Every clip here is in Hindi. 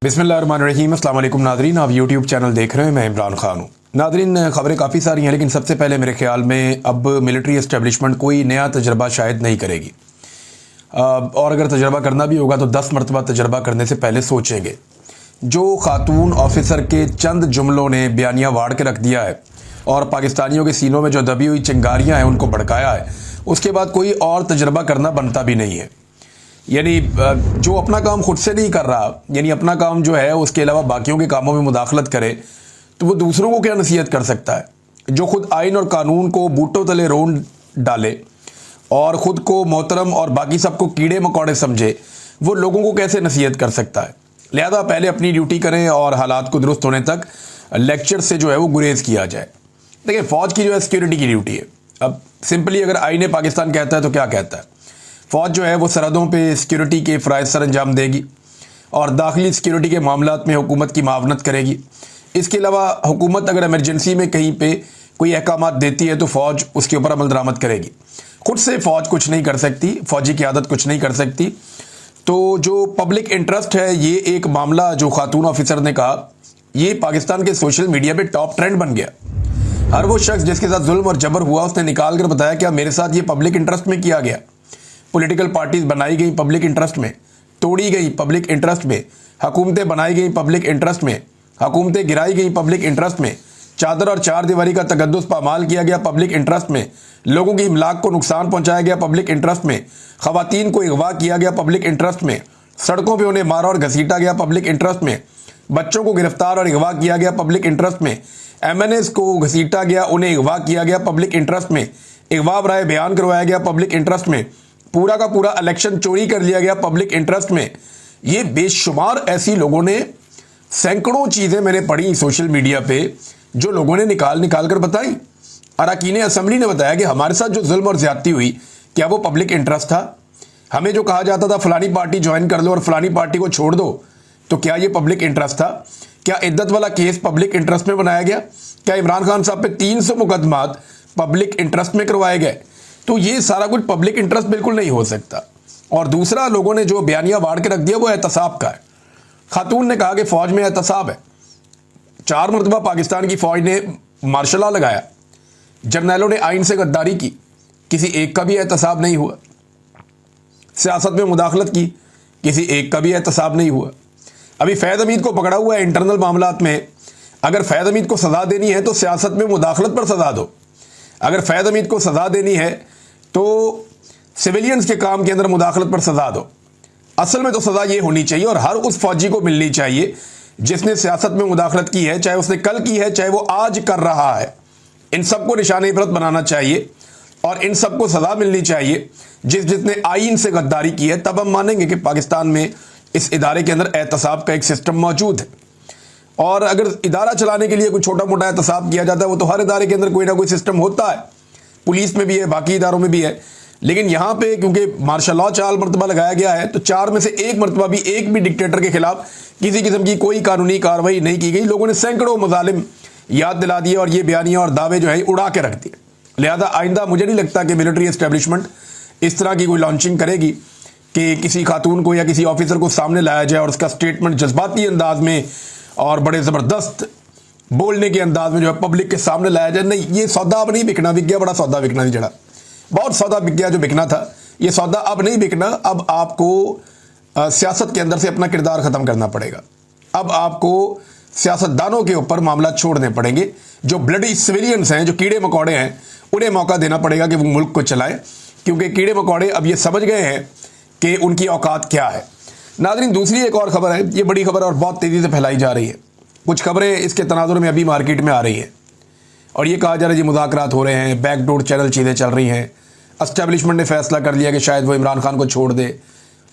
बिस्मिल्लाहिर्रहमानिर्रहीम। अस्सलाम वालेकुम नादरीन, आप यूट्यूब चैनल देख रहे हैं, मैं इमरान खान हूँ। नादरीन, खबरें काफ़ी सारी हैं, लेकिन सबसे पहले मेरे ख्याल में अब मिलिट्री इस्टेब्लिशमेंट कोई नया तजर्बा शायद नहीं करेगी, और अगर तजर्बा करना भी होगा तो 10 मरतबा तजर्बा करने से पहले सोचेंगे। जो खातून ऑफिसर के चंद जुमलों ने बयानिया वाड़ के रख दिया है और पाकिस्तानियों के सीनों में जो दबी हुई चिंगारियाँ हैं उनको भड़काया है, उसके बाद कोई और तजर्बा करना बनता भी नहीं है। यानी जो अपना काम खुद से नहीं कर रहा, यानी अपना काम जो है उसके अलावा बाकियों के कामों में मुदाखलत करे, तो वो दूसरों को क्या नसीहत कर सकता है? जो खुद आइन और कानून को बूटों तले रोन डाले और ख़ुद को मोहतरम और बाकी सबको कीड़े मकोड़े समझे, वो लोगों को कैसे नसीहत कर सकता है? लिहाजा पहले अपनी ड्यूटी करें और हालात को दुरुस्त होने तक लेक्चर से जो है वो गुरेज किया जाए। देखिए, फ़ौज की जो है सिक्योरिटी की ड्यूटी है। अब सिंपली अगर आईने पाकिस्तान कहता है तो क्या कहता है? फ़ौज जो है वो सरहदों पे सिक्योरिटी के फ़राइज़ सर अंजाम देगी और दाखिली सिक्योरिटी के मामलात में हुकूमत की मावनत करेगी। इसके अलावा हुकूमत अगर इमरजेंसी में कहीं पे कोई अहकामात देती है तो फ़ौज उसके ऊपर अमल दरामद करेगी। खुद से फ़ौज कुछ नहीं कर सकती, फ़ौजी क़यादत कुछ नहीं कर सकती। तो जो पब्लिक इंटरेस्ट है, ये एक मामला जो खातून ऑफिसर ने कहा, ये पाकिस्तान के सोशल मीडिया पर टॉप ट्रेंड बन गया। हर वो शख्स जिसके साथ जुल्म और जबर हुआ उसने निकाल कर बताया कि मेरे साथ ये पब्लिक इंटरेस्ट में किया गया। पॉलिटिकल पार्टीज बनाई गई पब्लिक इंटरेस्ट में, तोड़ी गई पब्लिक इंटरेस्ट में, हुकूमतें बनाई गई पब्लिक इंटरेस्ट में, हुकूमतें गिराई गई पब्लिक इंटरेस्ट में, चादर और चार दीवारी का तकद्दुस पामाल किया गया पब्लिक इंटरेस्ट में, लोगों की इमलाक को नुकसान पहुंचाया गया पब्लिक इंटरेस्ट में, खवातीन को अगवा किया गया पब्लिक इंटरेस्ट में, सड़कों पर उन्हें मारा और घसीटा गया पब्लिक इंटरेस्ट में, बच्चों को गिरफ्तार और अगवा किया गया पब्लिक इंटरेस्ट में, MNAs को घसीटा गया, उन्हें अगवा किया गया पब्लिक इंटरेस्ट में, अगवा बराए बयान करवाया गया पब्लिक इंटरेस्ट में, पूरा का पूरा इलेक्शन चोरी कर लिया गया पब्लिक इंटरेस्ट में। ये बेशुमार ऐसी लोगों ने, सैकड़ों चीज़ें मैंने पढ़ी सोशल मीडिया पे, जो लोगों ने निकाल कर बताई। अरकान असम्बली ने बताया कि हमारे साथ जो जुल्म और ज्यादती हुई, क्या वो पब्लिक इंटरेस्ट था? हमें जो कहा जाता था फलानी पार्टी ज्वाइन कर लो और फलानी पार्टी को छोड़ दो, तो क्या ये पब्लिक इंटरेस्ट था? क्या इद्दत वाला केस पब्लिक इंटरेस्ट में बनाया गया? क्या इमरान खान साहब पे 300 मुकदमात पब्लिक इंटरेस्ट में करवाए गए? तो ये सारा कुछ पब्लिक इंटरेस्ट बिल्कुल नहीं हो सकता। और दूसरा, लोगों ने जो बयानिया वाड़ के रख दिया वो एहतसाब का है। खातून ने कहा कि फौज में एहतसाब है। 4 मरतबा पाकिस्तान की फौज ने मार्शल लॉ लगाया, जर्नैलों ने आइन से गद्दारी की, किसी एक का भी एहतसाब नहीं हुआ। सियासत में मुदाखलत की, किसी एक का भी एहतसाब नहीं हुआ। अभी फैज़ हमीद को पकड़ा हुआ है इंटरनल मामलात में। अगर फैज़ हमीद को सजा देनी है तो सियासत में मुदाखलत पर सजा दो। अगर फैज़ हमीद को सजा देनी है तो सिविलियंस के काम के अंदर मुदाखलत पर सजा दो। असल में तो सजा ये होनी चाहिए और हर उस फौजी को मिलनी चाहिए जिसने सियासत में मुदाखलत की है, चाहे उसने कल की है, चाहे वो आज कर रहा है। इन सबको निशाने इबरत बनाना चाहिए और इन सबको सजा मिलनी चाहिए जिसने आईन से गद्दारी की है। तब हम मानेंगे कि पाकिस्तान में इस इदारे के अंदर एहतसाब का एक सिस्टम मौजूद है। और अगर इदारा चलाने के लिए कोई छोटा मोटा एहतसाब किया जाता है, वो तो हर इदारे के अंदर कोई ना कोई सिस्टम होता है, पुलिस में भी है, बाकी इदारों में भी है। लेकिन यहाँ पे क्योंकि मार्शल लॉ 4 मरतबा लगाया गया है, तो 4 में से 1 मरतबा भी एक भी डिक्टेटर के खिलाफ किसी किस्म की कोई कानूनी कार्रवाई नहीं की गई। लोगों ने सैकड़ों मजालिम याद दिला दिए और ये बयानियाँ और दावे जो है उड़ा के रख दिए। लिहाजा आइंदा मुझे नहीं लगता कि मिलिट्री एस्टेब्लिशमेंट इस तरह की कोई लॉन्चिंग करेगी कि किसी खातून को या किसी ऑफिसर को सामने लाया जाए और उसका स्टेटमेंट जज्बाती अंदाज में और बड़े ज़बरदस्त बोलने के अंदाज में जो है पब्लिक के सामने लाया जाए। नहीं, ये सौदा अब नहीं बिकना, बिक गया, बड़ा सौदा बिकना नहीं, जड़ा बहुत सौदा बिक गया जो बिकना था। ये सौदा अब नहीं बिकना। अब आपको सियासत के अंदर से अपना किरदार ख़त्म करना पड़ेगा। अब आपको सियासतदानों के ऊपर मामला छोड़ने पड़ेंगे। जो ब्लडी सिविलियंस हैं, जो कीड़े मकोड़े हैं, उन्हें मौका देना पड़ेगा कि वो मुल्क को चलाएं, क्योंकि कीड़े मकोड़े अब ये समझ गए हैं कि उनकी औकात क्या है। नाज़रीन, दूसरी एक और ख़बर है, ये बड़ी खबर और बहुत तेज़ी से फैलाई जा रही है। कुछ खबरें इसके तनाजुर में अभी मार्केट में आ रही हैं और ये कहा जा रहा है जी मुज़ाकरात हो रहे हैं, बैकडोर चैनल चीज़ें चल रही हैं, एस्टेब्लिशमेंट ने फैसला कर लिया कि शायद वो इमरान खान को छोड़ दे।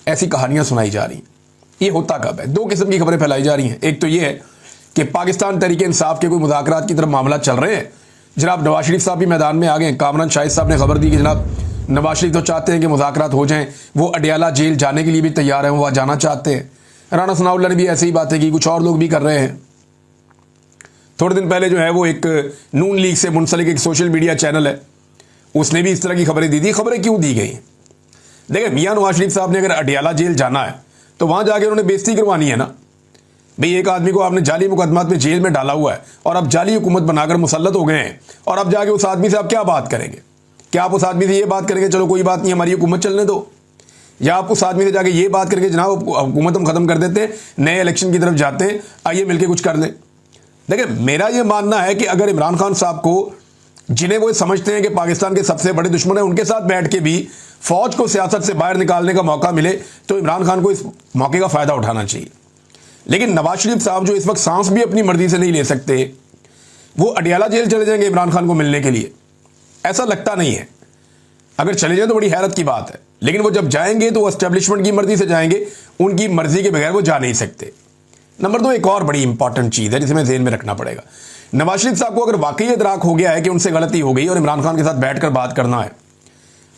ऐसी कहानियाँ सुनाई जा रही हैं। ये होता कब है? 2 किस्म की खबरें फैलाई जा रही हैं। एक तो ये है कि पाकिस्तान तहरीक इंसाफ के कोई मुज़ाकरात की तरफ मामला चल रहे हैं। जनाब नवाज शरीफ साहब भी मैदान में आ गए। कामरान शाहिद साहब ने खबर दी कि जनाब नवाज शरीफ तो चाहते हैं कि मुज़ाकरात हो जाएं, वो अडियाला जेल जाने के लिए भी तैयार हैं, वो वहाँ जाना चाहते हैं। राना सनाउल्लाह ने भी ऐसी ही बातें की, कुछ और लोग भी कर रहे हैं। थोड़े दिन पहले जो है वो एक नून लीग से मुंसलिक एक सोशल मीडिया चैनल है, उसने भी इस तरह की खबरें दी थी। खबरें क्यों दी गई? देखिए, मियाँ नवाज शरीफ साहब ने अगर अडियाला जेल जाना है तो वहाँ जाके उन्होंने बेइज्जती करवानी है ना। भाई एक आदमी को आपने जाली मुकदमात में जेल में डाला हुआ है और अब जाली हुकूमत बनाकर मुसल्लत हो गए हैं, और अब जाके उस आदमी से आप क्या बात करेंगे? क्या आप उस आदमी से ये बात करेंगे चलो कोई बात नहीं हमारी हुकूमत चलने दो, या आप उस आदमी से जाके ये बात करके जनाब हुकूमत हम खत्म कर देते हैं, नए इलेक्शन की तरफ जाते हैं, आइए मिलकर कुछ कर लें? देखिए मेरा ये मानना है कि अगर इमरान खान साहब को, जिन्हें वो समझते हैं कि पाकिस्तान के सबसे बड़े दुश्मन है, उनके साथ बैठ के भी फौज को सियासत से बाहर निकालने का मौका मिले तो इमरान खान को इस मौके का फायदा उठाना चाहिए। लेकिन नवाज शरीफ साहब जो इस वक्त सांस भी अपनी मर्जी से नहीं ले सकते, वो अडियाला जेल चले जाएंगे इमरान खान को मिलने के लिए? ऐसा लगता नहीं है। अगर चले जाए तो बड़ी हैरत की बात है, लेकिन वो जब जाएंगे तो एस्टेब्लिशमेंट की मर्जी से जाएंगे, उनकी मर्जी के बगैर वो जा नहीं सकते। नंबर 2, एक और बड़ी इंपॉर्टेंट चीज है जिसे हमें ज़हन में रखना पड़ेगा। नवाज शरीफ साहब को अगर वाकई इदराक हो गया है कि उनसे गलती हो गई और इमरान खान के साथ बैठकर बात करना है,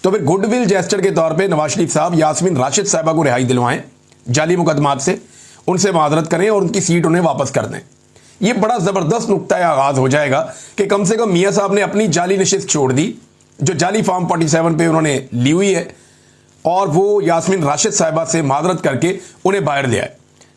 तो फिर गुडविल जेस्चर के तौर पे नवाज शरीफ साहब यास्मीन राशिद साहिबा को रिहाई दिलवाएं जाली मुकदमात से, उनसे माजरत करें और उनकी सीट उन्हें वापस कर दें। ये बड़ा जबरदस्त नुक्ता आगाज हो जाएगा कि कम से कम मियां साहब ने अपनी जाली नशिस्त छोड़ दी जो जाली फॉर्म 47 पे उन्होंने ली हुई है, और वो यास्मीन राशिद साहिबा से माजरत करके उन्हें बाहर ले आए।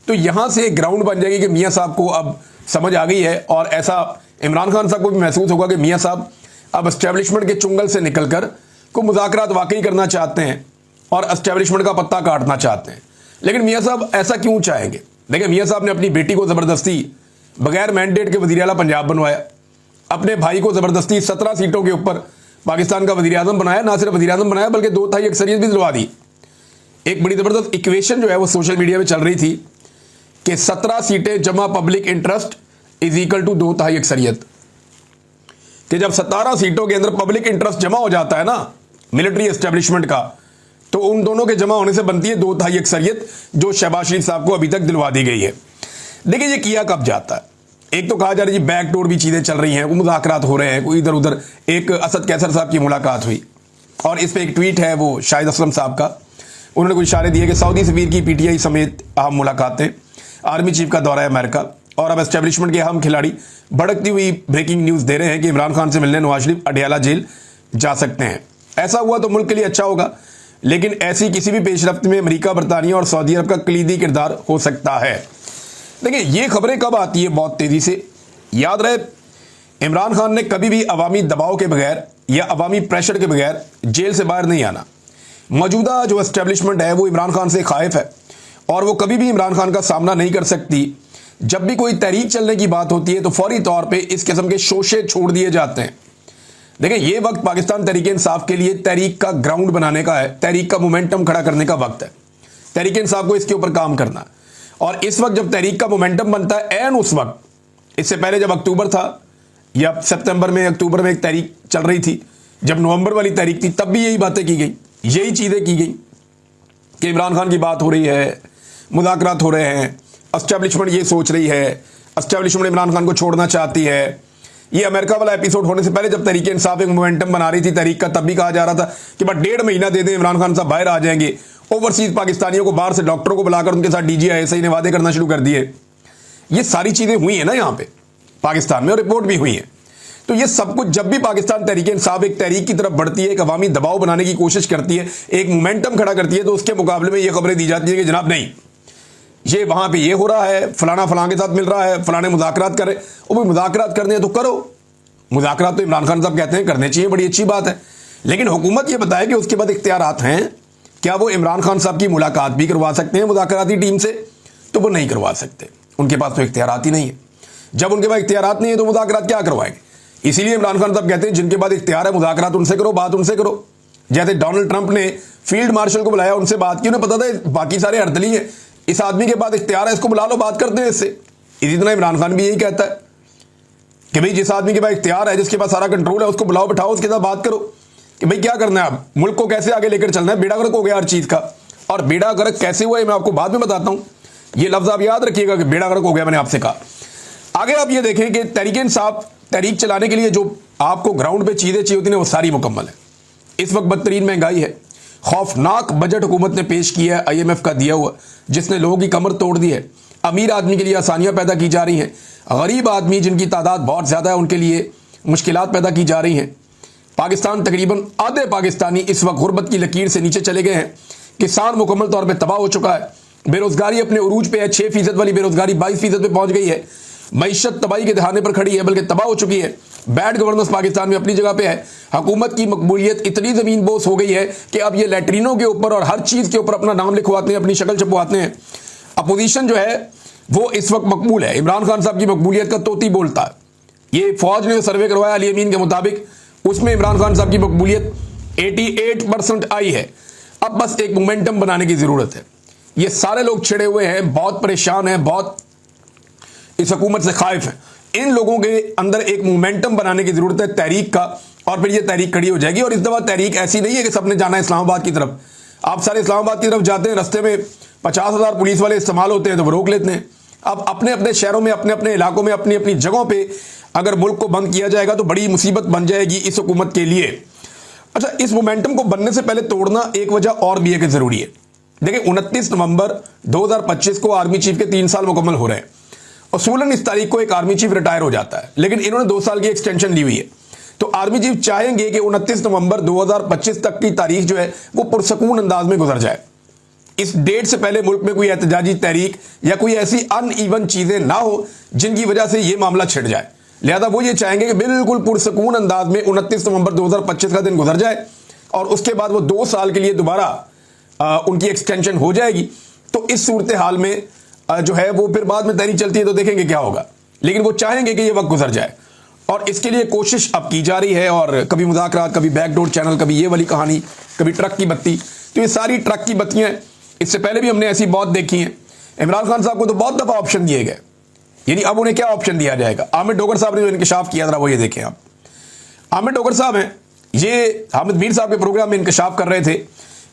तो यहां से एक ग्राउंड बन जाएगी कि मियां साहब को अब समझ आ गई है, और ऐसा इमरान खान साहब को भी महसूस होगा कि मियां साहब अब एस्टेब्लिशमेंट के चुंगल से निकलकर को मुज़ाकरात वाकई करना चाहते हैं और एस्टेब्लिशमेंट का पत्ता काटना चाहते हैं। लेकिन मियां साहब ऐसा क्यों चाहेंगे? देखिए मियां साहब ने अपनी बेटी को ज़बरदस्ती बगैर मैंडेट के वज़ीर आला पंजाब बनवाया, अपने भाई को ज़बरदस्ती 17 सीटों के ऊपर पाकिस्तान का वज़ीर आज़म बनाया, ना सिर्फ वज़ीर आज़म बनाया बल्कि 2/3 अक्सरियत भी दिलवा दी। एक बड़ी ज़बरदस्त इक्वेशन जो है वो सोशल मीडिया में चल रही थी कि 17 सीटें जमा public interest is equal to 2/3 अक्सरियत, कि जब 17 सीटों के अंदर पब्लिक इंटरेस्ट जमा हो जाता है ना मिलिट्री एस्टेब्लिशमेंट का, तो उन दोनों के जमा होने से बनती है 2/3 अक्सरियत जो शहबाज शरीफ साहब को अभी तक दिलवा दी गई है। देखिए ये किया कब जाता है? एक तो कहा जा रहा है जी बैकडोर भी चीजें चल रही हैं, वो मुज़ाकरात हो रहे हैं, कोई इधर उधर। एक असद कैसर साहब की मुलाकात हुई और इस पर एक ट्वीट है वो शाहिद असलम साहब का, उन्होंने कुछ इशारे दिए कि सऊदी सफीर की पीटीआई समेत अहम मुलाकातें, आर्मी चीफ का दौरा है अमेरिका, और अब एस्टेब्लिशमेंट के अहम खिलाड़ी भड़कती हुई ब्रेकिंग न्यूज़ दे रहे हैं कि इमरान खान से मिलने नवाज शरीफ अडियाला जेल जा सकते हैं। ऐसा हुआ तो मुल्क के लिए अच्छा होगा, लेकिन ऐसी किसी भी पेशरफ्त में अमेरिका, बरतानिया और सऊदी अरब का कलीदी किरदार हो सकता है। देखिए ये खबरें कब आती है बहुत तेज़ी से। याद रहे इमरान खान ने कभी भी अवामी दबाव के बगैर या अवामी प्रेशर के बगैर जेल से बाहर नहीं आना। मौजूदा जो एस्टेब्लिशमेंट है वो इमरान खान से खाइफ है और वो कभी भी इमरान खान का सामना नहीं कर सकती। जब भी कोई तहरीक चलने की बात होती है तो फौरी तौर पे इस किस्म के शोशे छोड़ दिए जाते हैं। देखिए ये वक्त पाकिस्तान तहरीक इंसाफ के लिए तहरीक का ग्राउंड बनाने का है, तहरीक का मोमेंटम खड़ा करने का वक्त है। तहरीक इंसाफ को इसके ऊपर काम करना, और इस वक्त जब तहरीक का मोमेंटम बनता है एन उस वक्त, इससे पहले जब अक्टूबर था या सितंबर में अक्टूबर में एक तहरीक चल रही थी, जब नवंबर वाली तहरीक थी तब भी यही बातें की गई, यही चीज़ें की गई कि इमरान खान की बात हो रही है, मुज़ाकरात हो रहे हैं, एस्टेब्लिशमेंट ये सोच रही है, एस्टेब्लिशमेंट इमरान खान को छोड़ना चाहती है। ये अमेरिका वाला एपिसोड होने से पहले जब तहरीक इंसाफ एक मोमेंटम बना रही थी तहरीक का, तब भी कहा जा रहा था कि बस 1.5 महीना दे दें इमरान खान साहब बाहर आ जाएंगे। ओवरसीज पाकिस्तानियों को बाहर से डॉक्टरों को बुलाकर उनके साथ DGI ने वादे करना शुरू कर दिए। ये सारी चीज़ें हुई हैं ना यहाँ पे पाकिस्तान में, और रिपोर्ट भी हुई है। तो ये सब कुछ जब भी पाकिस्तान तहरीक इंसाफ एक तहरीक की तरफ बढ़ती है, एक अवामी दबाव बनाने की कोशिश करती है, एक मोमेंटम खड़ा करती है, तो उसके मुकाबले में ये खबरें दी जाती है कि जनाब नहीं ये वहाँ पे ये हो रहा है, फलाना फलां के साथ मिल रहा है, फलाने मुज़ाकरात करे। वो भी मुज़ाकरात करने हैं तो करो, मुज़ाकरात तो इमरान खान साहब कहते हैं करने चाहिए, बड़ी अच्छी बात है। लेकिन हुकूमत ये बताए कि उसके बाद इख्तियारात हैं, क्या वो इमरान खान साहब की मुलाकात भी करवा सकते हैं मुज़ाकराती टीम से? तो वो नहीं करवा सकते, उनके पास तो इख्तियारात ही नहीं है। जब उनके पास इख्तियारात नहीं है तो मुज़ाकरात क्या करवाएंगे? इसीलिए इमरान खान साहब कहते हैं जिनके पास इख्तियार है मुज़ाकरात उनसे करो, बात उनसे करो। जैसे डोनाल्ड ट्रंप ने फील्ड मार्शल को बुलाया, उनसे बात की, उन्हें पता था बाकी सारे अर्दली हैं, इस आदमी के पास इख्तियार है, इसको बुला लो, बात करते हैं इससे। इसी तरह इमरान खान भी यही कहता है कि भाई जिस आदमी के पास इख्तियार है, जिसके पास सारा कंट्रोल है, उसको बुलाओ, बिठाओ, उसके साथ बात करो कि भाई क्या करना है, अब मुल्क को कैसे आगे लेकर चलना है। बेड़ा गर्क हो गया हर चीज़ का, और बेड़ा गर्क कैसे हुआ है मैं आपको बाद में बताता हूँ। ये लफ्ज़ आप याद रखिएगा कि बेड़ा गर्क हो गया, मैंने आपसे कहा। आगे आप ये देखें कि तहरीक इंसाफ तहरीक चलाने के लिए जो आपको ग्राउंड पे चीज़ें चाहिए होती हैं वो सारी मुकम्मल है। इस वक्त बदतरीन महंगाई है, खौफनाक बजट हुकूमत ने पेश किया है IMF का दिया हुआ, जिसने लोगों की कमर तोड़ दी है। अमीर आदमी के लिए आसानियां पैदा की जा रही हैं, गरीब आदमी जिनकी तादाद बहुत ज़्यादा है उनके लिए मुश्किलात पैदा की जा रही हैं। पाकिस्तान तकरीबन आधे पाकिस्तानी इस वक्त गुर्बत की लकीर से नीचे चले गए हैं। किसान मुकम्मल तौर पर तबाह हो चुका है, बेरोजगारी अपने उरूज पे है, 6% वाली बेरोजगारी 22% पे पहुंच गई है। मईशत तबाही के दहाने पर खड़ी है, बल्कि तबाह हो चुकी है। बैड गवर्नेंस पाकिस्तान में अपनी जगह पे है। हुकूमत की मकबूलियत इतनी जमीन बोस हो गई है कि अब ये लैट्रिनों के ऊपर और हर चीज के ऊपर अपना नाम लिखवाते हैं, अपनी शक्ल छपवाते हैं। अपोजिशन जो है वो इस वक्त मकबूल है। इमरान खान साहब की मकबूलियत का तोती बोलता है। ये फौज ने सर्वे करवाया अली अमीन के मुताबिक, उसमें इमरान खान साहब की मकबूलियत 88% आई है। अब बस एक मोमेंटम बनाने की जरूरत है। ये सारे लोग छिड़े हुए हैं, बहुत परेशान हैं, बहुत इस हुकूमत से खाइफ हैं। इन लोगों के अंदर एक मोमेंटम बनाने की जरूरत है तहरीक का, और फिर ये तहरीक खड़ी हो जाएगी। और इस दफा तहरीक ऐसी नहीं है कि सबने जाना है इस्लामाबाद की तरफ। आप सारे इस्लामाबाद की तरफ जाते हैं, रास्ते में 50,000 पुलिस वाले इस्तेमाल होते हैं तो वो रोक लेते हैं। अब अपने अपने शहरों में, अपने अपने इलाकों में, अपनी अपनी जगहों पे अगर मुल्क को बंद किया जाएगा तो बड़ी मुसीबत बन जाएगी इस हुकूमत के लिए। अच्छा, इस मोमेंटम को बनने से पहले तोड़ना एक वजह और भी है कि जरूरी है। देखिए, 29 नवंबर 2025 को आर्मी चीफ के 3 साल मुकम्मल हो रहे हैं। असूलन इस तारीख को एक आर्मी चीफ रिटायर हो जाता है, लेकिन इन्होंने 2 साल की एक्सटेंशन ली हुई है। तो आर्मी चीफ चाहेंगे कि 29 नवंबर 2025 तक की तारीख जो है वो पुरसकून अंदाज में गुजर जाए। इस डेट से पहले मुल्क में कोई एहतजाजी तहरीक या कोई ऐसी अनइवन चीजें ना हो जिनकी वजह से ये मामला छिड़ जाए। लिहाजा वो ये चाहेंगे कि बिल्कुल पुरसकून अंदाज में 29 नवंबर 2025 का दिन गुजर जाए और उसके बाद वो 2 साल के लिए दोबारा उनकी एक्सटेंशन हो जाएगी। तो इस सूरत हाल में जो है वो फिर बाद में तहरीक चलती है तो देखेंगे क्या होगा, लेकिन वो चाहेंगे कि ये वक्त गुजर जाए और इसके लिए कोशिश अब की जा रही है। और कभी मुज़ाकरात, कभी बैकडोर चैनल, कभी ये वाली कहानी, कभी ट्रक की बत्ती। तो ये सारी ट्रक की बत्तियां, इससे पहले भी हमने ऐसी बहुत देखी हैं। इमरान खान साहब को तो बहुत दफा ऑप्शन दिए गए, यानी अब उन्हें क्या ऑप्शन दिया जाएगा। आमिर डोगर साहब ने जो इंकशाफ किया था वो ये देखें आप। आमिर डोगर साहब हैं, ये हामिद मीर साहब के प्रोग्राम में इंकशाफ कर रहे थे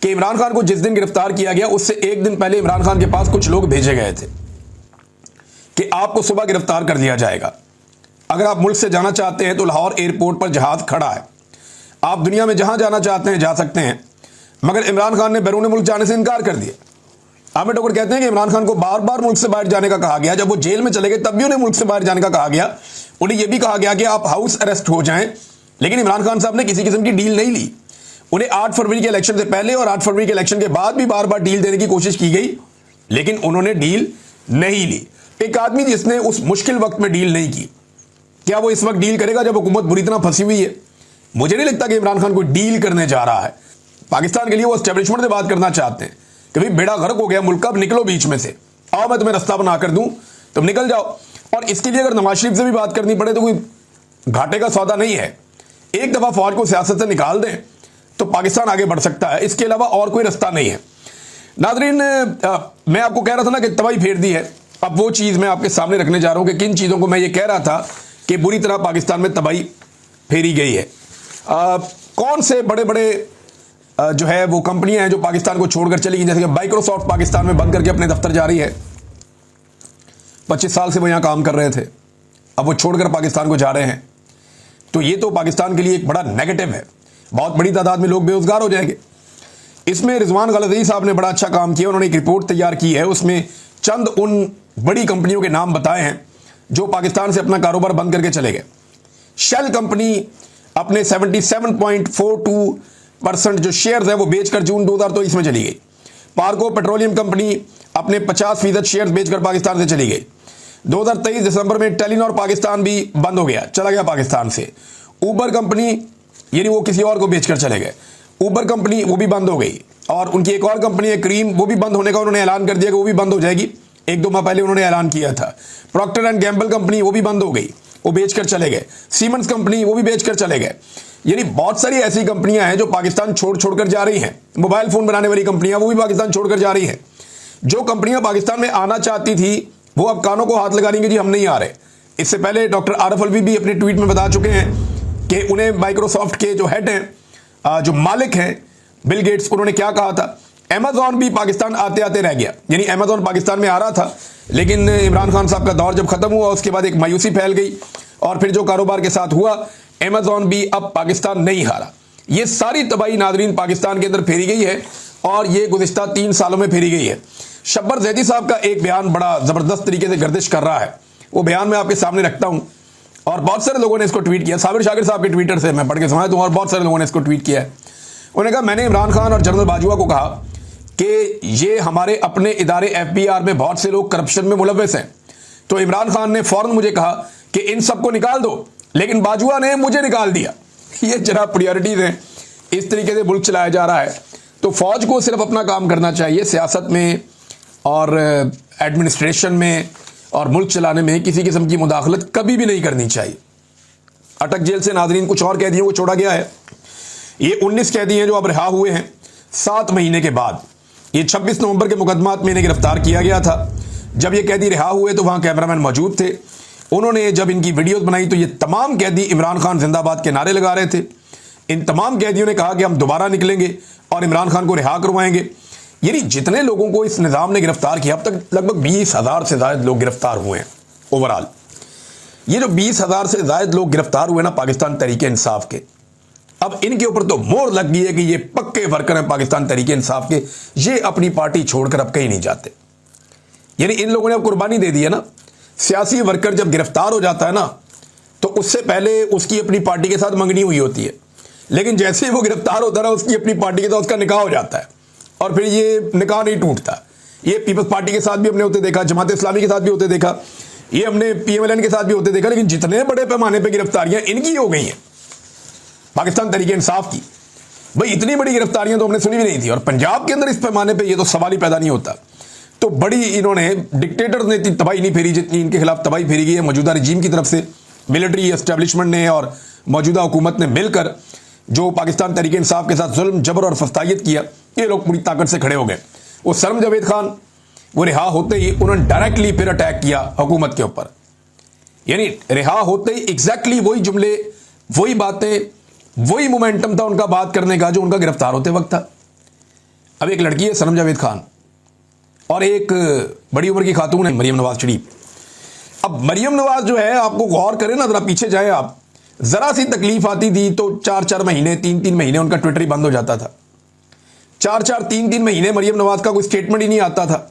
कि इमरान खान को जिस दिन गिरफ्तार किया गया उससे एक दिन पहले इमरान खान के पास कुछ लोग भेजे गए थे कि आपको सुबह गिरफ्तार कर लिया जाएगा, अगर आप मुल्क से जाना चाहते हैं तो लाहौर एयरपोर्ट पर जहाज खड़ा है, आप दुनिया में जहां जाना चाहते हैं जा सकते हैं। मगर इमरान खान ने बैरून मुल्क जाने से इनकार कर दिया। आमिर डोगर कहते हैं कि इमरान खान को बार बार मुल्क से बाहर जाने का कहा गया। जब वो जेल में चले गए तब भी उन्हें मुल्क से बाहर जाने का कहा गया। उन्हें यह भी कहा गया कि आप हाउस अरेस्ट हो जाएं, लेकिन इमरान खान साहब ने किसी किस्म की डील नहीं ली। उन्हें 8 फरवरी के इलेक्शन से पहले और 8 फरवरी के इलेक्शन के बाद भी बार बार डील देने की कोशिश की गई, लेकिन उन्होंने डील नहीं ली। एक आदमी जिसने उस मुश्किल वक्त में डील नहीं की, क्या वो इस वक्त डील करेगा जब हुकूमत बुरी तरह फंसी हुई है? मुझे नहीं लगता कि इमरान खान कोई डील करने जा रहा है। पाकिस्तान के लिए वो एस्टेब्लिशमेंट से बात करना चाहते हैं कि भाई बेड़ा गर्क हो गया मुल्क का, अब निकलो बीच में से, आओ मैं तुम्हें रास्ता बना कर दूं, तुम निकल जाओ। और इसके लिए अगर नवाज शरीफ से भी बात करनी पड़े तो कोई घाटे का सौदा नहीं है। एक दफा फौज को सियासत से निकाल दें तो पाकिस्तान आगे बढ़ सकता है, इसके अलावा और कोई रास्ता नहीं है। नाज़रीन, मैं आपको कह रहा था ना कि तबाही फेर दी है। अब वो चीज़ मैं आपके सामने रखने जा रहा हूं कि किन चीज़ों को मैं ये कह रहा था कि बुरी तरह पाकिस्तान में तबाही फेरी गई है। कौन से बड़े बड़े जो है वो कंपनियां हैं जो पाकिस्तान को छोड़कर चली गई, जैसे कि माइक्रोसॉफ्ट पाकिस्तान में बंद करके अपने दफ्तर जा रही है। 25 साल से वो यहां काम कर रहे थे, अब वो छोड़कर पाकिस्तान को जा रहे हैं। तो ये तो पाकिस्तान के लिए एक बड़ा नेगेटिव है। बहुत बड़ी तादाद में लोग बेरोजगार हो जाएंगे। इसमें रिजवान गलज़ई साहब ने बड़ा अच्छा काम किया। उन्होंने एक रिपोर्ट तैयार की है, उसमें चंद उन बड़ी कंपनियों के नाम बताए हैं जो पाकिस्तान से अपना कारोबार बंद करके चले गए। शेल कंपनी अपने 77.42% जो शेयर्स है वो बेचकर जून 2023 में चली गई। पार्को पेट्रोलियम कंपनी अपने 50% शेयर्स बेचकर पाकिस्तान से चली गई। 2023 दिसंबर में टेलीनॉर पाकिस्तान भी बंद हो गया, चला गया पाकिस्तान से। ऊबर कंपनी, यानी वो किसी और को बेचकर चले गए। ऊबर कंपनी वो भी बंद हो गई। और उनकी एक और कंपनी है क्रीम, वो भी बंद होने का उन्होंने ऐलान कर दिया कि वो भी बंद हो जाएगी। 1-2 माह पहले उन्होंने ऐलान किया था। प्रॉक्टर एंड गैम्बल कंपनी वो भी बंद हो गई, वो बेचकर चले गए। सीमेंस कंपनी वो भी बेचकर चले गए। यानी बहुत सारी ऐसी कंपनियां हैं जो पाकिस्तान छोड़कर जा रही हैं। मोबाइल फोन बनाने वाली कंपनियां वो भी पाकिस्तान छोड़कर जा रही हैं। जो कंपनियां पाकिस्तान में आना चाहती थी वो अब कानों को हाथ लगानी कि जी हम नहीं आ रहे। इससे पहले डॉक्टर आरिफ अलवी भी अपने ट्वीट में बता चुके हैं कि उन्हें माइक्रोसॉफ्ट के जो हेड हैं, जो मालिक हैं बिल गेट्स, उन्होंने क्या कहा था। अमेजॉन भी पाकिस्तान आते आते रह गया, यानी अमेजॉन पाकिस्तान में आ रहा था, लेकिन इमरान खान साहब का दौर जब खत्म हुआ उसके बाद एक मायूसी फैल गई और फिर जो कारोबार के साथ हुआ, अमेजॉन भी अब पाकिस्तान नहीं हारा। ये सारी तबाही नाजरीन पाकिस्तान के अंदर फेरी गई है और ये गुज़िश्ता 3 सालों में फेरी गई है। शब्बर जैदी साहब का एक बयान बड़ा ज़बरदस्त तरीके से गर्दिश कर रहा है, वो बयान मैं आपके सामने रखता हूं और बहुत सारे लोगों ने इसको ट्वीट किया। साबिर शाकिर साहब के ट्विटर से मैं पढ़ के समझता हूं और बहुत सारे लोगों ने इसको ट्वीट किया है। उन्होंने कहा, मैंने इमरान खान और जनरल बाजवा को कहा कि ये हमारे अपने इदारे एफबीआर में बहुत से लोग करप्शन में मुलव्वस हैं। तो इमरान खान ने फौरन मुझे कहा कि इन सबको निकाल दो, लेकिन बाजुआ ने मुझे निकाल दिया। ये जरा प्रायोरिटीज हैं, इस तरीके से मुल्क चलाया जा रहा है। तो फौज को सिर्फ अपना काम करना चाहिए, सियासत में और एडमिनिस्ट्रेशन में और मुल्क चलाने में किसी किस्म की मुदाखलत कभी भी नहीं करनी चाहिए। अटक जेल से नाजरीन कुछ और कैदियों को छोड़ा गया है। ये 19 कैदी हैं जो अब रिहा हुए हैं 7 महीने के बाद। ये 26 नवंबर के मुकदमात में इन्हें गिरफ्तार किया गया था। जब ये कैदी रिहा हुए तो वहां कैमरामैन मौजूद थे। उन्होंने जब इनकी वीडियोस बनाई तो ये तमाम कैदी इमरान खान जिंदाबाद के नारे लगा रहे थे। इन तमाम कैदियों ने कहा कि हम दोबारा निकलेंगे और इमरान खान को रिहा करवाएंगे। यानी जितने लोगों को इस निज़ाम ने गिरफ्तार किया, अब तक लगभग 20,000 से ज़्यादा लोग गिरफ्तार हुए हैं ओवरऑल। ये जो 20,000 से ज़्यादा लोग गिरफ्तार हुए ना पाकिस्तान तहरीक इंसाफ के, अब इनके ऊपर तो मोहर लग गई है कि ये पक्के वर्कर हैं पाकिस्तान तहरीक इंसाफ के, ये अपनी पार्टी छोड़कर अब कहीं नहीं जाते। यानी इन लोगों ने अब कुर्बानी दे दी है ना। सियासी वर्कर जब गिरफ्तार हो जाता है ना तो उससे पहले उसकी अपनी पार्टी के साथ मंगनी हुई होती है, लेकिन जैसे ही वो गिरफ्तार होता है ना उसकी अपनी पार्टी के साथ उसका निकाह हो जाता है और फिर ये निकाह नहीं टूटता। ये पीपल्स पार्टी के साथ भी हमने होते देखा, जमात इस्लामी के साथ भी होते देखा, ये हमने PMLN के साथ भी होते देखा। लेकिन जितने बड़े पैमाने पर गिरफ्तारियां इनकी हो गई हैं पाकिस्तान तहरीक इंसाफ की, भाई इतनी बड़ी गिरफ्तारियां तो हमने सुनी भी नहीं थी। और पंजाब के अंदर इस पैमाने पे ये तो सवाल ही पैदा नहीं होता। तो बड़ी इन्होंने डिक्टेटर ने इतनी तबाही नहीं फेरी जितनी इनके खिलाफ तबाही फेरी गई है मौजूदा रजीम की तरफ से। मिलिट्री एस्टेब्लिशमेंट ने और मौजूदा हुकूमत ने मिलकर जो पाकिस्तान तहरीक इंसाफ के साथ जुल्म जबर और फस्तायत किया, ये लोग पूरी ताकत से खड़े हो गए। वो सरम जावेद खान वो रिहा होते ही उन्होंने डायरेक्टली फिर अटैक किया हुकूमत के ऊपर। यानी रिहा होते ही एग्जैक्टली वही जुमले, वही बातें, वही मोमेंटम था उनका बात करने का जो उनका गिरफ्तार होते वक्त था। अब एक लड़की है सरम जावेद खान और एक बड़ी उम्र की खातून है मरियम नवाज शरीफ। अब मरियम नवाज जो है, आपको गौर करें ना, जरा पीछे जाए आप, जरा सी तकलीफ आती थी तो 4-4 महीने 3-3 महीने उनका ट्विटर ही बंद हो जाता था। 4-4 3-3 महीने मरियम नवाज का कोई स्टेटमेंट ही नहीं आता था।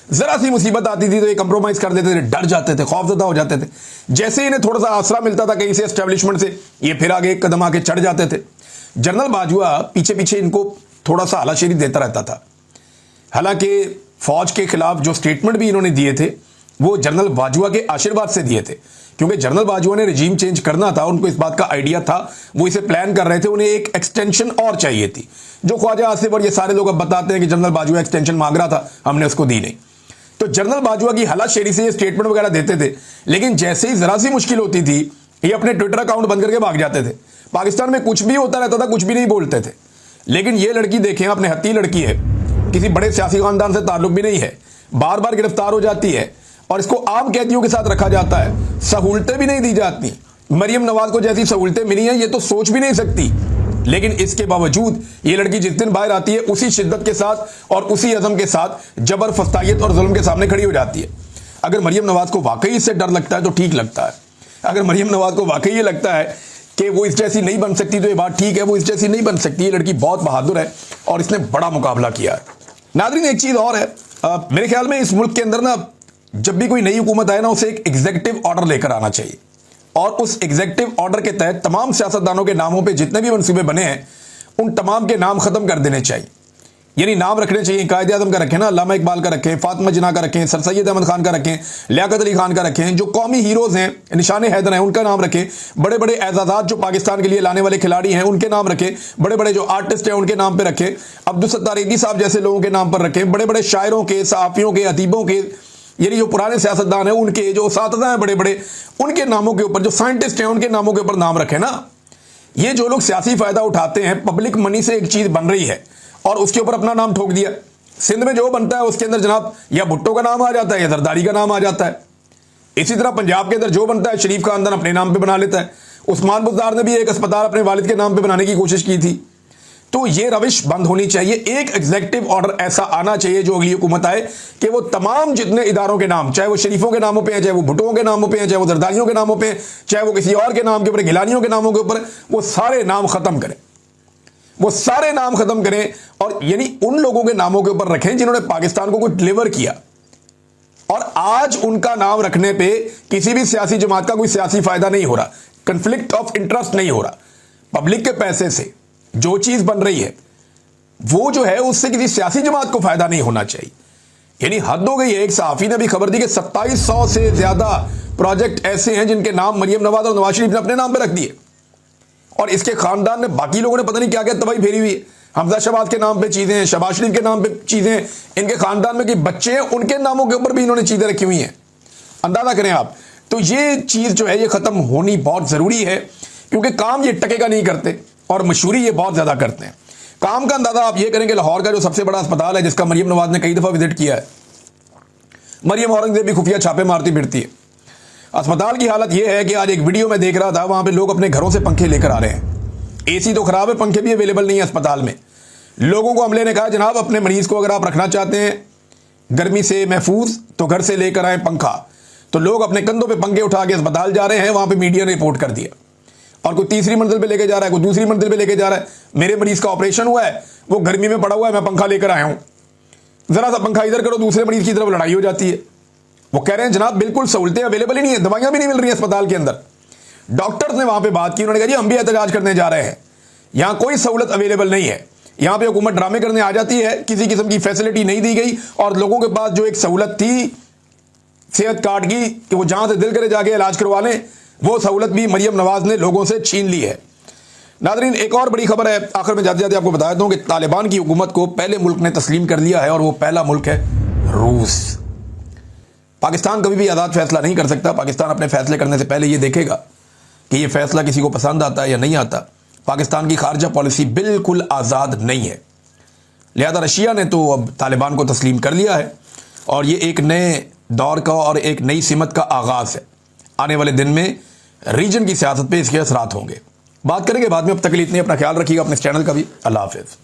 जरा सी मुसीबत आती थी तो ये कंप्रोमाइज कर देते थे, डर जाते थे, खौफजदा हो जाते थे। जैसे ही इन्हें थोड़ा सा आसरा मिलता था कहीं से एस्टेब्लिशमेंट से, ये फिर आगे एक कदम आगे चढ़ जाते थे। जनरल बाजुआ पीछे पीछे इनको थोड़ा सा हलाशेरी देता रहता था। हालांकि फौज के खिलाफ जो स्टेटमेंट भी इन्होंने दिए थे वो जनरल बाजुआ के आशीर्वाद से दिए थे, क्योंकि जनरल बाजुआ ने रजीम चेंज करना था, उनको इस बात का आइडिया था, वो इसे प्लान कर रहे थे, उन्हें एक एक्सटेंशन और चाहिए थी, जो ख्वाजा आसिफ और ये सारे लोग अब बताते हैं कि जनरल बाजुआ एक्सटेंशन मांग रहा था, हमने उसको दी नहीं। तो जनरल बाजुआ की हलाशेरी से ये स्टेटमेंट वगैरह देते थे, लेकिन जैसे ही जरा सी मुश्किल होती थी ये अपने ट्विटर अकाउंट बंद करके भाग जाते थे। पाकिस्तान में कुछ भी होता रहता था, कुछ भी नहीं बोलते थे। लेकिन ये लड़की देखें, अपने हत्ती लड़की है, किसी बड़े सियासी खानदान से ताल्लुक भी नहीं है, बार बार गिरफ्तार हो जाती है और इसको आम कैदियों के साथ रखा जाता है, सहूलतें भी नहीं दी जाती। मरियम नवाज को जैसी सहूलतें मिली हैं ये तो सोच भी नहीं सकती। लेकिन इसके बावजूद ये लड़की जिस दिन बाहर आती है उसी शिद्दत के साथ और उसी अज़म के साथ जबर, फस्तायत और जुल्म के सामने खड़ी हो जाती है। अगर मरियम नवाज को वाकई इससे डर लगता है तो ठीक लगता है। अगर मरियम नवाज को वाकई ये लगता है कि वो इस जैसी नहीं बन सकती तो ये बात ठीक है, वो इस जैसी नहीं बन सकती। ये लड़की बहुत बहादुर है और इसने बड़ा मुकाबला किया है। नाज़रीन, एक चीज़ और है, मेरे ख्याल में इस मुल्क के अंदर ना जब भी कोई नई हुकूमत आए ना उसे एक एग्जीक्यूटिव ऑर्डर लेकर आना चाहिए और उस एग्जीक्यूटिव ऑर्डर के तहत तमाम सियासतदानों के नामों पे जितने भी मनसूबे बने हैं उन तमाम के नाम खत्म कर देने चाहिए। यानी नाम रखने चाहिए, कायदे आज़म का रखें ना, अल्लामा इकबाल का रखें, फातिमा जिन्ना का रखें, सर सैयद अहमद खान का रखें, लियाकत अली खान का रखें, जो कौमी हीरोज़ हैं, निशान हैदर हैं, उनका नाम रखें। बड़े बड़े एजाज़ात जो पाकिस्तान के लिए लाने वाले खिलाड़ी हैं उनके नाम रखें। बड़े बड़े जो आर्टिस्ट हैं उनके नाम पर रखें। अब्दुल सत्तार ईदी साहब जैसे लोगों के नाम पर रखें। बड़े बड़े शायरों के, सहाफ़ियों के, अदीबों के, यानी जो पुराने सियासतदान हैं उनके, जो उस्ताद हैं बड़े बड़े, उनके नामों के ऊपर, जो साइंटिस्ट हैं उनके नामों के ऊपर नाम रखें ना। ये जो लोग सियासी फायदा उठाते हैं, पब्लिक मनी से एक चीज बन रही है और उसके ऊपर अपना नाम ठोक दिया। सिंध में जो बनता है उसके अंदर जनाब या भुट्टो का नाम आ जाता है या जरदारी का नाम आ जाता है। इसी तरह पंजाब के अंदर जो बनता है शरीफ खानदान अपने नाम पे बना लेता है। उस्मान बुज़दार ने भी एक अस्पताल अपने वालिद के नाम पे बनाने की कोशिश की थी। तो ये रविश बंद होनी चाहिए। एक एग्जीक्यूटिव ऑर्डर ऐसा आना चाहिए जो अगली हुकूमत आए कि वो तमाम जितने इदारों के नाम, चाहे वो शरीफों के नामों पे हैं, चाहे वो भुट्टों के नामों पे हैं, चाहे वो जरदारियों के नामों पे हैं, चाहे वो किसी और के नाम के ऊपर, गिलानियों के नामों के ऊपर, वो सारे नाम खत्म करें। वो सारे नाम खत्म करें और यानी उन लोगों के नामों के ऊपर रखें जिन्होंने पाकिस्तान को कुछ डिलीवर किया। और आज उनका नाम रखने पे किसी भी सियासी जमात का कोई सियासी फायदा नहीं हो रहा, कन्फ्लिक्ट ऑफ इंटरेस्ट नहीं हो रहा। पब्लिक के पैसे से जो चीज बन रही है वो जो है उससे किसी सियासी जमात को फायदा नहीं होना चाहिए। यानी हद हो गई है। एक सहाफी ने भी खबर दी कि 2700 से ज्यादा प्रोजेक्ट ऐसे हैं जिनके नाम मरियम नवाज और नवाज शरीफ ने अपने नाम पे रख दिए, और इसके खानदान ने, बाकी लोगों ने पता नहीं क्या क्या तबाही फेरी हुई है। हमजा शहबाज के नाम पे चीजें हैं, शहबाज शरीफ के नाम पे चीजें, इनके खानदान में कि बच्चे हैं उनके नामों के ऊपर भी इन्होंने चीजें रखी हुई हैं। अंदाजा करें आप। तो ये चीज जो है ये खत्म होनी बहुत जरूरी है, क्योंकि काम ये टके का नहीं करते और मशहूरी ये बहुत ज्यादा करते हैं। काम का अंदाजा आप ये करेंगे, लाहौर का जो सबसे बड़ा अस्पताल है जिसका मरियम नवाज ने कई दफा विजिट किया है, मरियम औरंगजेब भी खुफिया छापे मारती फिरती है। अस्पताल की हालत यह है कि आज एक वीडियो में देख रहा था, वहां पे लोग अपने घरों से पंखे लेकर आ रहे हैं। एसी तो खराब है, पंखे भी अवेलेबल नहीं है अस्पताल में। लोगों को अमले ने कहा जनाब अपने मरीज को अगर आप रखना चाहते हैं गर्मी से महफूज तो घर से लेकर आए पंखा। तो लोग अपने कंधों पे पंखे उठा के अस्पताल जा रहे हैं। वहां पे मीडिया ने रिपोर्ट कर दिया, और कोई तीसरी मंजिल पे लेके जा रहा है, कोई दूसरी मंजिल पे लेके जा रहा है। मेरे मरीज का ऑपरेशन हुआ है, वो गर्मी में पड़ा हुआ है, मैं पंखा लेकर आया हूं, जरा सा पंखा इधर करो, दूसरे मरीज की तरफ लड़ाई हो जाती है। वो कह रहे हैं जनाब बिल्कुल सहूलतें अवेलेबल ही नहीं है, दवाइयां भी नहीं मिल रही है अस्पताल के अंदर। डॉक्टर्स ने वहां पे बात की, उन्होंने कहा जी हम भी एहतजाज करने जा रहे हैं, यहां कोई सहूलत अवेलेबल नहीं है। यहां पे हुकूमत ड्रामे करने आ जाती है, किसी किस्म की फैसिलिटी नहीं दी गई, और लोगों के पास जो एक सहूलत थी सेहत कार्ड की कि वो जहां से दिल करे जाके इलाज करवा लें, वो सहूलत भी मरियम नवाज ने लोगों से छीन ली है। नाज़रीन एक और बड़ी खबर है, आखिर में जाते जाते आपको बता देता हूं कि तालिबान की हुकूमत को पहले मुल्क ने तस्लीम कर लिया है, और वो पहला मुल्क है रूस। पाकिस्तान कभी भी आज़ाद फैसला नहीं कर सकता। पाकिस्तान अपने फैसले करने से पहले ये देखेगा कि ये फैसला किसी को पसंद आता है या नहीं आता। पाकिस्तान की खारजा पॉलिसी बिल्कुल आज़ाद नहीं है। लिहाजा रशिया ने तो अब तालिबान को तस्लीम कर लिया है, और ये एक नए दौर का और एक नई सिमत का आगाज़ है। आने वाले दिन में रीजन की सियासत पे इसके असरात होंगे। बात करेंगे बाद में, अब तक के लिए इतनी। अपना ख्याल रखिएगा, अपने चैनल का भी। अल्लाह हाफिज़।